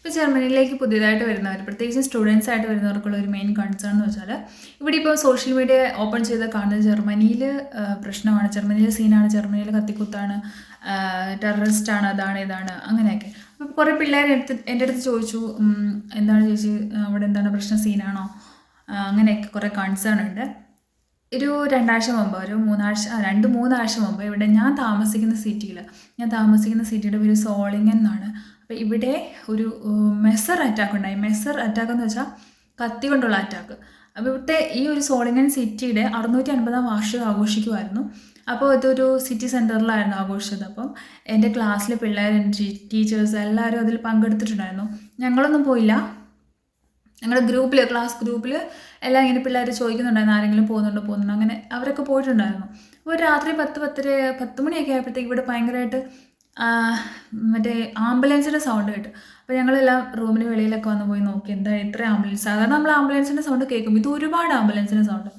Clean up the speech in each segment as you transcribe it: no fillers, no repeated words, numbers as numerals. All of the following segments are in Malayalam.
ഇപ്പോൾ ജർമ്മനിയിലേക്ക് പുതിയതായിട്ട് വരുന്നവർ, പ്രത്യേകിച്ച് സ്റ്റുഡൻസ് ആയിട്ട് വരുന്നവർക്കുള്ള ഒരു മെയിൻ കൺസേൺ എന്ന് വെച്ചാൽ, ഇവിടെ ഇപ്പോൾ സോഷ്യൽ മീഡിയ ഓപ്പൺ ചെയ്ത് കാണുന്നത് ജർമ്മനിയിൽ പ്രശ്നമാണ്, ജർമ്മനിയിലെ സീനാണ്, ജർമ്മനിയിൽ കത്തിക്കുത്താണ്, ടെററിസ്റ്റാണ്, അതാണ് ഇതാണ് അങ്ങനെയൊക്കെ. അപ്പോൾ കുറേ പിള്ളേർ എൻ്റെ അടുത്ത് ചോദിച്ചു, എന്താണ് ചേച്ചി അവിടെ എന്താണ് പ്രശ്നം, സീനാണോ, അങ്ങനെയൊക്കെ കുറേ കൺസേൺ ഉണ്ട്. ഒരു 2 ആഴ്ച മുമ്പ്, ഒരു 2-3 ആഴ്ച മുമ്പ് ഇവിടെ ഞാൻ താമസിക്കുന്ന സിറ്റിയുടെ പേര് സോളിങ്ങൻ എന്നാണ്. അപ്പോൾ ഇവിടെ ഒരു മെസ്സർ അറ്റാക്ക് ഉണ്ടായി. മെസ്സർ അറ്റാക്ക് എന്ന് വെച്ചാൽ കത്തി കൊണ്ടുള്ള അറ്റാക്ക്. അപ്പോൾ ഇവിടുത്തെ ഈ ഒരു സോളിങ്ങൻ സിറ്റിയുടെ 650-ാം വാർഷികം ആഘോഷിക്കുമായിരുന്നു. അപ്പോൾ ഇതൊരു സിറ്റി സെൻറ്ററിലായിരുന്നു ആഘോഷിച്ചത്. അപ്പം എൻ്റെ ക്ലാസ്സിലെ പിള്ളേർ, ടീച്ചേഴ്സ് എല്ലാവരും അതിൽ പങ്കെടുത്തിട്ടുണ്ടായിരുന്നു. ഞങ്ങളൊന്നും പോയില്ല. ഞങ്ങളുടെ ക്ലാസ് ഗ്രൂപ്പിൽ എല്ലാം ഇങ്ങനെ പിള്ളേർ ചോദിക്കുന്നുണ്ടായിരുന്നു, ആരെങ്കിലും പോകുന്നുണ്ടോ, അങ്ങനെ അവരൊക്കെ പോയിട്ടുണ്ടായിരുന്നു. അപ്പോൾ രാത്രി 10 മണിയൊക്കെ ആയപ്പോഴത്തേക്ക് ഇവിടെ ഭയങ്കരമായിട്ട് മറ്റേ ആംബുലൻസിൻ്റെ സൗണ്ട് കേട്ടു. അപ്പോൾ ഞങ്ങളെല്ലാം റൂമിന് വെളിയിലൊക്കെ വന്ന് പോയി നോക്കി, എന്താ ഇത്ര ആംബുലൻസ്. സാധാരണ നമ്മൾ ആംബുലൻസിൻ്റെ സൗണ്ട് കേൾക്കും, ഇത് ഒരുപാട് ആംബുലൻസിൻ്റെ സൗണ്ട്.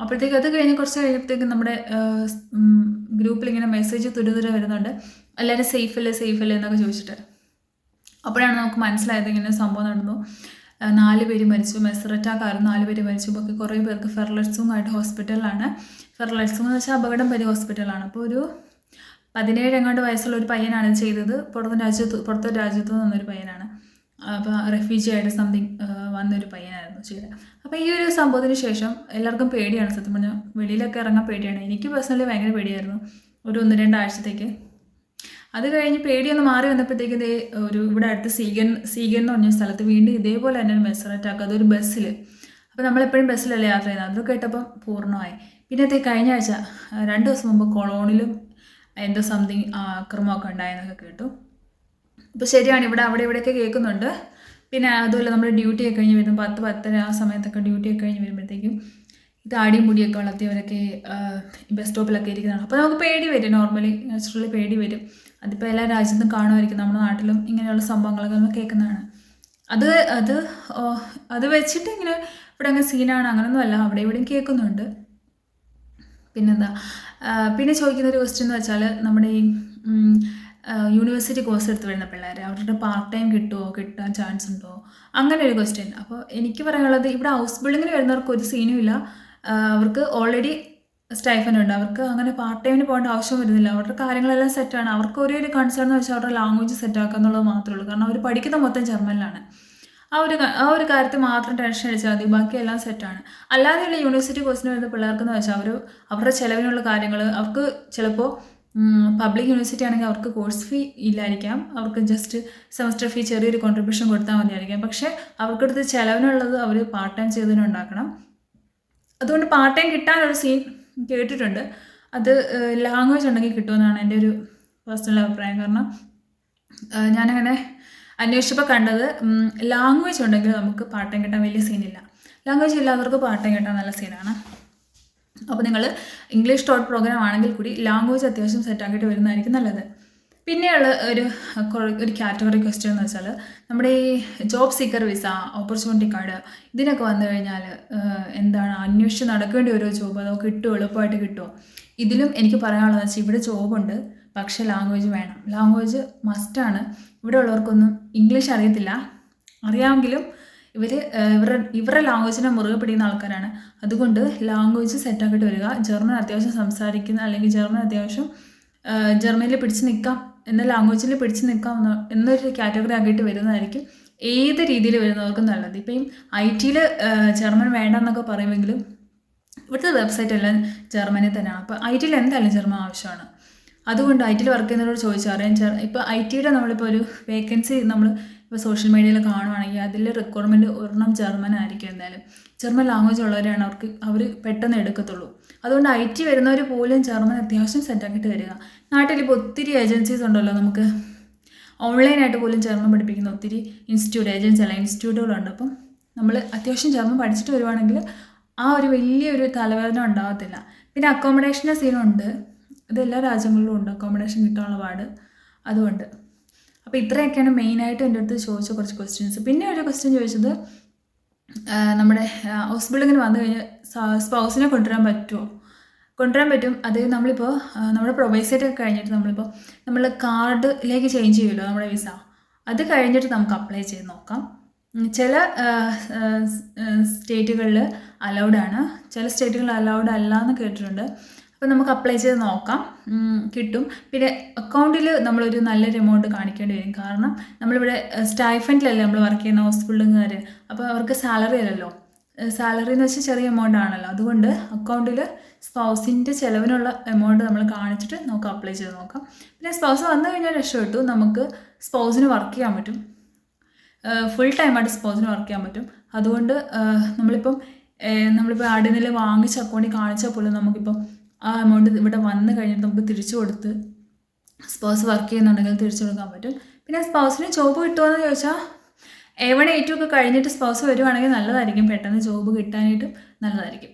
അപ്പോഴത്തേക്ക് അത് കഴിഞ്ഞ് കുറച്ച് കഴിഞ്ഞപ്പോഴത്തേക്കും നമ്മുടെ ഗ്രൂപ്പിൽ ഇങ്ങനെ മെസ്സേജ് തുരുതുര വരുന്നുണ്ട്, എല്ലാവരും സേഫല്ലേ എന്നൊക്കെ ചോദിച്ചിട്ട്. അപ്പോഴാണ് നമുക്ക് മനസ്സിലായത് ഇങ്ങനെ സംഭവം നടന്നു. 4 പേര് മരിച്ചു, മെസ്സർ അറ്റാക്ക് ആയിരുന്നു, 4 പേര് മരിച്ചു. അപ്പോൾ കുറേ പേർക്ക് ഫെർലറ്റ്സുമായിട്ട് ഹോസ്പിറ്റലിലാണ്. ഫെർലറ്റ്സും എന്ന് വെച്ചാൽ അപകടം പറ്റിയ ഹോസ്പിറ്റലാണ്. അപ്പോൾ ഒരു 17 വയസ്സുള്ള ഒരു പയ്യനാണ് ഇത് ചെയ്തത്. പുറത്തെ രാജ്യത്ത് നിന്നൊരു പയ്യനാണ്. അപ്പോൾ റെഫ്യൂജി ആയിട്ട് സംതിങ് വന്നൊരു പയ്യനായിരുന്നു ചെയ്തത്. അപ്പോൾ ഈ ഒരു സംഭവത്തിന് ശേഷം എല്ലാവർക്കും പേടിയാണ്, സത്യം പറഞ്ഞാൽ വെളിയിലൊക്കെ ഇറങ്ങാൻ പേടിയാണ്. എനിക്ക് പേഴ്സണലി ഭയങ്കര പേടിയായിരുന്നു ഒരു 1-2 ആഴ്ചത്തേക്ക്. അത് കഴിഞ്ഞ് പേടിയൊന്ന് മാറി വന്നപ്പോഴത്തേക്കും ഇവിടെ അടുത്ത് സീഗൻ എന്ന് പറഞ്ഞ സ്ഥലത്ത് വീണ്ടും ഇതേപോലെ തന്നെ ഒരു മെസ്സർ അറ്റാക്ക്, അതൊരു ബസ്സിൽ. അപ്പോൾ നമ്മളെപ്പോഴും ബസ്സിലല്ലേ യാത്ര ചെയ്യുന്നത്, അത് കേട്ടപ്പം പൂർണ്ണമായി. പിന്നെ കഴിഞ്ഞ ആഴ്ച 2 ദിവസം മുമ്പ് കൊളോണിലും എന്തോ സംതിങ് ആക്രമമൊക്കെ ഉണ്ടായെന്നൊക്കെ കേട്ടു. അപ്പോൾ ശരിയാണ്, അവിടെ ഇവിടെയൊക്കെ കേൾക്കുന്നുണ്ട്. പിന്നെ അതുപോലെ നമ്മൾ ഡ്യൂട്ടിയൊക്കെ കഴിഞ്ഞ് വരുമ്പോൾ 10-10:30 ആ സമയത്തൊക്കെ ഡ്യൂട്ടിയൊക്കെ കഴിഞ്ഞ് വരുമ്പോഴത്തേക്കും താടിയും മുടിയൊക്കെ വളർത്തിയവരൊക്കെ ബസ് സ്റ്റോപ്പിലൊക്കെ ഇരിക്കുന്നതാണ്. അപ്പോൾ നമുക്ക് പേടി വരും, നാച്ചുറലി പേടി വരും. അതിപ്പോൾ എല്ലാ രാജ്യത്തും കാണുമായിരിക്കും, നമ്മുടെ നാട്ടിലും ഇങ്ങനെയുള്ള സംഭവങ്ങളൊക്കെ നമ്മൾ കേൾക്കുന്നതാണ്. അത് വെച്ചിട്ട് ഇങ്ങനെ ഇവിടെ അങ്ങ് സീനാണ് അങ്ങനെയൊന്നും അല്ല, അവിടെ ഇവിടെയും കേൾക്കുന്നുണ്ട്. പിന്നെന്താ, പിന്നെ ചോദിക്കുന്നൊരു ക്വസ്റ്റ്യൻ എന്ന് വെച്ചാൽ, നമ്മുടെ ഈ യൂണിവേഴ്സിറ്റി കോഴ്സ് എടുത്ത് വരുന്ന പിള്ളേർ, അവരുടെ പാർട്ട് ടൈം കിട്ടാൻ ചാൻസ് ഉണ്ടോ, അങ്ങനെ ഒരു ക്വസ്റ്റ്യൻ. അപ്പോൾ എനിക്ക് പറയാനുള്ളത്, ഇവിടെ ഹൗസ് ബിൽഡിങ്ങിന് വരുന്നവർക്ക് ഒരു സീനും ഇല്ല. അവർക്ക് ഓൾറെഡി സ്റ്റൈഫൻഡ് ഉണ്ട്, അവർക്ക് അങ്ങനെ പാർട്ട് ടൈമിന് പോകേണ്ട ആവശ്യം വരുന്നില്ല. അവരുടെ കാര്യങ്ങളെല്ലാം സെറ്റാണ്. അവർക്ക് ഒരു കൺസേൺ എന്ന് വെച്ചാൽ അവരുടെ ലാംഗ്വേജ് സെറ്റാക്കുക എന്നുള്ളത് മാത്രമേ ഉള്ളൂ. കാരണം അവർ പഠിക്കുന്ന മൊത്തം ജർമ്മനിലാണ്. ആ ഒരു കാര്യത്തിൽ മാത്രം ടെൻഷൻ അടിച്ചാൽ മതി, ബാക്കിയെല്ലാം സെറ്റാണ്. അല്ലാതെയുള്ള യൂണിവേഴ്സിറ്റി കോഴ്സിന് വരുന്ന പിള്ളേർക്കെന്ന് വെച്ചാൽ അവരുടെ ചിലവിനുള്ള കാര്യങ്ങൾ, അവർക്ക് ചിലപ്പോൾ പബ്ലിക് യൂണിവേഴ്സിറ്റി ആണെങ്കിൽ അവർക്ക് കോഴ്സ് ഫീ ഇല്ലായിരിക്കാം, അവർക്ക് ജസ്റ്റ് സെമസ്റ്റർ ഫീ ചെറിയൊരു കോൺട്രിബ്യൂഷൻ കൊടുത്താൽ മതിയായിരിക്കാം. പക്ഷേ അവർക്കടുത്ത് ചിലവിനുള്ളത് അവർ പാർട്ട് ടൈം ചെയ്തതിനുണ്ടാക്കണം. അതുകൊണ്ട് പാർട്ട് ടൈം കിട്ടാനൊരു സീൻ കേട്ടിട്ടുണ്ട്. അത് ലാംഗ്വേജ് ഉണ്ടെങ്കിൽ കിട്ടുമെന്നാണ് എൻ്റെ ഒരു പേഴ്സണൽ അഭിപ്രായം. കാരണം ഞാനങ്ങനെ അന്വേഷിച്ചപ്പോൾ കണ്ടത്, ലാംഗ്വേജ് ഉണ്ടെങ്കിൽ നമുക്ക് പാർട്ട് ടൈം കിട്ടാൻ വലിയ സീനില്ല. ലാംഗ്വേജ് ഇല്ലാത്തവർക്ക് പാർട്ട് ടൈം കിട്ടാൻ നല്ല സീനാണ്. അപ്പോൾ നിങ്ങൾ ഇംഗ്ലീഷ് ടോട്ട് പ്രോഗ്രാം ആണെങ്കിൽ കൂടി ലാംഗ്വേജ് അത്യാവശ്യം സെറ്റാക്കിയിട്ട് വരുന്നതായിരിക്കും നല്ലത്. പിന്നെയുള്ള ഒരു കാറ്റഗറി ക്വസ്റ്റ്യൻ എന്ന് വെച്ചാൽ, നമ്മുടെ ഈ job seeker visa, opportunity card, ഇതിനൊക്കെ വന്നു കഴിഞ്ഞാൽ എന്താണ് അന്വേഷിച്ച് നടക്കേണ്ടി വരുമോ ജോബ്, അതോ കിട്ടുമോ, എളുപ്പമായിട്ട് കിട്ടുമോ? ഇതിലും എനിക്ക് പറയാനുള്ളത് വെച്ചാൽ, ഇവിടെ ജോബുണ്ട്, പക്ഷേ ലാംഗ്വേജ് വേണം. ലാംഗ്വേജ് മസ്റ്റാണ്. ഇവിടെ ഉള്ളവർക്കൊന്നും ഇംഗ്ലീഷ് അറിയത്തില്ല, അറിയാമെങ്കിലും ഇവരുടെ ലാംഗ്വേജിനെ മുറുകെ പിടിക്കുന്ന ആൾക്കാരാണ്. അതുകൊണ്ട് ലാംഗ്വേജ് സെറ്റാക്കിയിട്ട് വരിക. ജർമ്മൻ അത്യാവശ്യം സംസാരിക്കുന്ന, അല്ലെങ്കിൽ ജർമ്മനിയിൽ പിടിച്ച് നിൽക്കാം എന്ന ലാംഗ്വേജിൽ പിടിച്ച് നിൽക്കാം എന്നൊരു കാറ്റഗറി ആക്കിയിട്ട് വരുന്നതായിരിക്കും ഏത് രീതിയിൽ വരുന്നവർക്കും നല്ലത്. ഇപ്പം IT ജർമ്മൻ വേണ്ടെന്നൊക്കെ പറയുമെങ്കിലും ഇവിടുത്തെ വെബ്സൈറ്റ് എല്ലാം ജർമ്മനിൽ തന്നെയാണ്. അപ്പോൾ IT എന്തായാലും ജർമ്മൻ ആവശ്യമാണ്. അതുകൊണ്ട് IT വർക്ക് ചെയ്യുന്നവരോട് ചോദിച്ചറിയാം. ഇപ്പോൾ IT നമ്മളിപ്പോൾ ഒരു വേക്കൻസി ഇപ്പോൾ സോഷ്യൽ മീഡിയയിൽ കാണുവാണെങ്കിൽ അതിൽ റിക്വയർമെൻറ്റ് ഒരെണ്ണം ജർമ്മൻ ആയിരിക്കും. എന്തായാലും ജർമ്മൻ ലാംഗ്വേജ് ഉള്ളവരെയാണ് അവർ പെട്ടെന്ന് എടുക്കത്തുള്ളൂ. അതുകൊണ്ട് IT വരുന്നവർ പോലും ജർമ്മൻ അത്യാവശ്യം സെറ്റാക്കിയിട്ട് വരിക. നാട്ടിലിപ്പോൾ ഒത്തിരി ഏജൻസീസ് ഉണ്ടല്ലോ, നമുക്ക് ഓൺലൈനായിട്ട് പോലും ജർമ്മൻ പഠിപ്പിക്കുന്ന ഒത്തിരി ഇൻസ്റ്റിറ്റ്യൂട്ടുകളുണ്ട്. അപ്പം നമ്മൾ അത്യാവശ്യം ജർമ്മൻ പഠിച്ചിട്ട് വരുവാണെങ്കിൽ ആ ഒരു വലിയൊരു തലവേദന ഉണ്ടാകത്തില്ല. പിന്നെ അക്കോമഡേഷൻ്റെ സീനുണ്ട്, ഇതെല്ലാ രാജ്യങ്ങളിലും ഉണ്ട് അക്കോമഡേഷൻ കിട്ടാനുള്ള പാട്. അതുകൊണ്ട് അപ്പോൾ ഇത്രയൊക്കെയാണ് മെയിനായിട്ട് എൻ്റെ അടുത്ത് ചോദിച്ച കുറച്ച് ക്വസ്റ്റ്യൻസ്. പിന്നെ ഒരു ക്വസ്റ്റ്യൻ ചോദിച്ചത്, നമ്മുടെ ഹൗസ് ബിൽഡിങ്ങിന് വന്നു കഴിഞ്ഞാൽ സ്പൗസിനെ കൊണ്ടുവരാൻ പറ്റും. അത് നമ്മളിപ്പോൾ നമ്മുടെ പ്രൊബേസറി ഒക്കെ കഴിഞ്ഞിട്ട് നമ്മൾ കാർഡിലേക്ക് ചേഞ്ച് ചെയ്യുമല്ലോ നമ്മുടെ വിസ, അത് കഴിഞ്ഞിട്ട് നമുക്ക് അപ്ലൈ ചെയ്ത് നോക്കാം. ചില സ്റ്റേറ്റുകളിൽ അലൗഡാണ്, ചില സ്റ്റേറ്റുകളിൽ അലൗഡ് അല്ല എന്ന് കേട്ടിട്ടുണ്ട്. അപ്പോൾ നമുക്ക് അപ്ലൈ ചെയ്ത് നോക്കാം, കിട്ടും. പിന്നെ അക്കൗണ്ടിൽ നമ്മളൊരു നല്ലൊരു എമൗണ്ട് കാണിക്കേണ്ടി വരും. കാരണം നമ്മളിവിടെ സ്റ്റൈഫൻഡിലല്ലേ നമ്മൾ വർക്ക് ചെയ്യുന്ന ഹോസ്പിറ്റലുകാർ. അപ്പോൾ അവർക്ക് സാലറി അല്ലല്ലോ, സാലറി എന്ന് വെച്ചാൽ ചെറിയ എമൗണ്ട് ആണല്ലോ. അതുകൊണ്ട് അക്കൗണ്ടിൽ സ്പൗസിൻ്റെ ചിലവിനുള്ള എമൗണ്ട് നമ്മൾ കാണിച്ചിട്ട് നമുക്ക് അപ്ലൈ ചെയ്ത് നോക്കാം. പിന്നെ സ്പൗസ് വന്നു കഴിഞ്ഞാൽ രക്ഷപ്പെട്ടു, നമുക്ക് സ്പൗസിന് വർക്ക് ചെയ്യാൻ പറ്റും, ഫുൾ ടൈമായിട്ട് സ്പൗസിന് വർക്ക് ചെയ്യാൻ പറ്റും. അതുകൊണ്ട് നമ്മളിപ്പോൾ ആടിനിൽ വാങ്ങിച്ച് അക്കൗണ്ടിൽ കാണിച്ചാൽ പോലും നമുക്കിപ്പോൾ ആ എമൗണ്ട് ഇവിടെ വന്നു കഴിഞ്ഞിട്ട് നമുക്ക് തിരിച്ചു കൊടുത്ത് സ്പൗസ് വർക്ക് ചെയ്യുന്നുണ്ടെങ്കിൽ തിരിച്ചു കൊടുക്കാൻ പറ്റും. പിന്നെ സ്പൗസിന് ജോബ് കിട്ടുമെന്ന് ചോദിച്ചാൽ A1 A2 ഒക്കെ കഴിഞ്ഞിട്ട് സ്പൗസ് വരുവാണെങ്കിൽ നല്ലതായിരിക്കും, പെട്ടെന്ന് ജോബ് കിട്ടാനായിട്ടും നല്ലതായിരിക്കും.